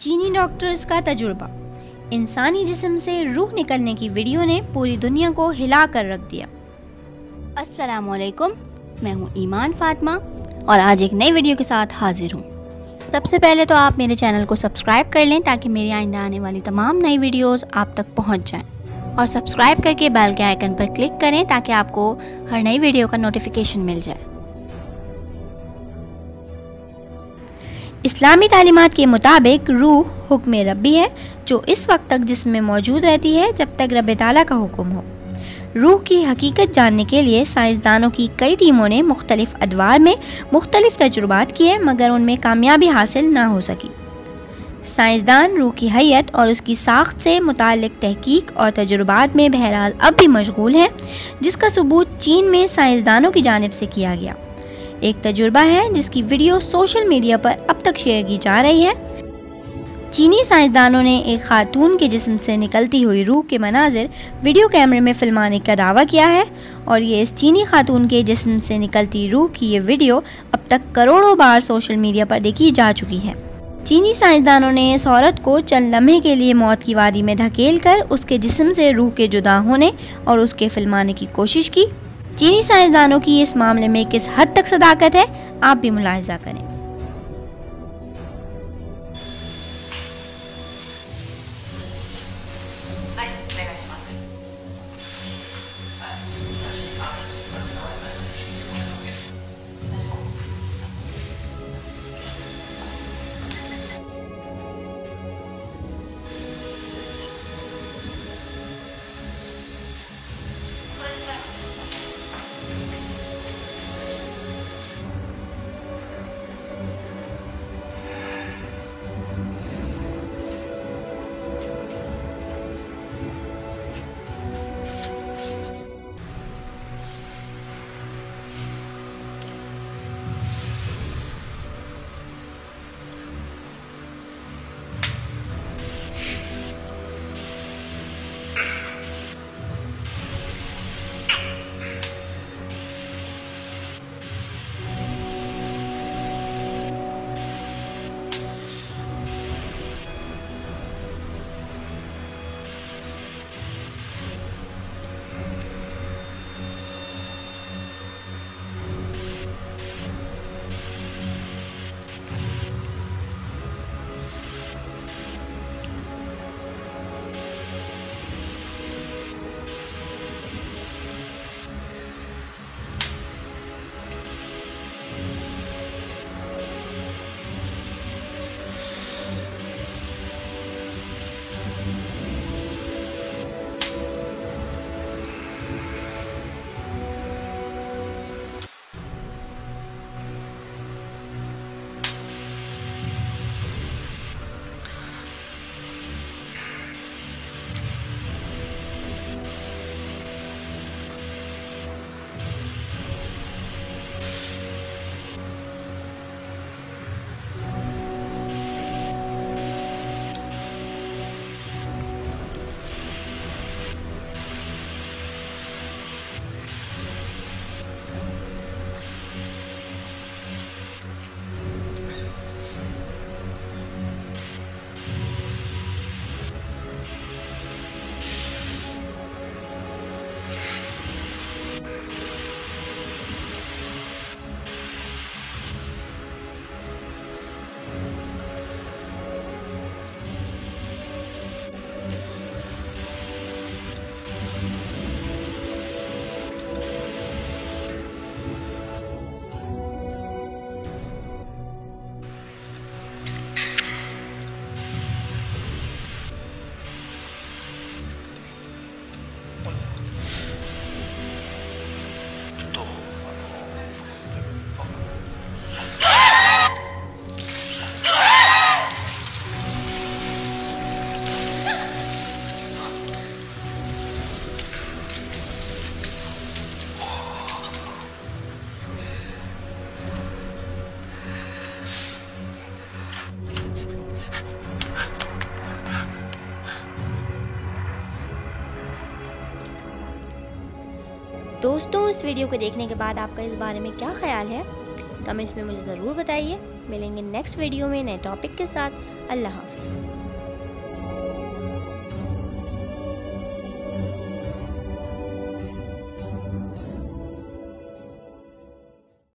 चीनी डॉक्टर्स का तजुर्बा। इंसानी जिस्म से रूह निकलने की वीडियो ने पूरी दुनिया को हिला कर रख दिया। अस्सलामुअलैकुम, मैं हूँ ईमान फातिमा और आज एक नई वीडियो के साथ हाजिर हूँ। सबसे पहले तो आप मेरे चैनल को सब्सक्राइब कर लें ताकि मेरी आइंदा आने वाली तमाम नई वीडियोस आप तक पहुँच जाएं, और सब्सक्राइब करके बेल के आइकन पर क्लिक करें ताकि आपको हर नई वीडियो का नोटिफिकेशन मिल जाए। इस्लामी तालीमात के मुताबिक रूह हुक्म रब्बी है जो इस वक्त तक जिस्म में मौजूद रहती है जब तक रब ताला का हुक्म हो। रूह की हकीकत जानने के लिए साइंसदानों की कई टीमों ने मुख्तलिफ अदवार में मुख्तलिफ तजुर्बात किए, मगर उनमें कामयाबी हासिल ना हो सकी। साइंसदान रूह की हैयत और उसकी साख्त से मुताल्लिक तहकीक और तजुर्बात में बहरहाल अब भी मशगूल हैं, जिसका सबूत चीन में साइंसदानों की जानिब से किया गया। एक तजुर्बा है जिसकी वीडियो सोशल मीडिया पर अब तक शेयर की जा रही है। चीनी साइंसदानों ने एक खातून के जिस्म से निकलती हुई रूह के मनाजिर वीडियो कैमरे में फिल्माने का दावा किया है, और ये इस चीनी खातून के जिस्म से निकलती रूह की ये वीडियो अब तक करोड़ों बार सोशल मीडिया पर देखी जा चुकी है। चीनी साइंसदानों ने इस औरत को चंद लम्हे के लिए मौत की वादी में धकेल कर उसके जिस्म से रूह के जुदा होने और उसके फिल्माने की कोशिश की। चीनी साइंसदानों की इस मामले में किस हद तक सदाकत है, आप भी मुलाहिजा करें। दोस्तों, इस वीडियो को देखने के बाद आपका इस बारे में क्या ख्याल है, कमेंट्स में मुझे ज़रूर बताइए। मिलेंगे नेक्स्ट वीडियो में नए टॉपिक के साथ। अल्लाह हाफ़िज़।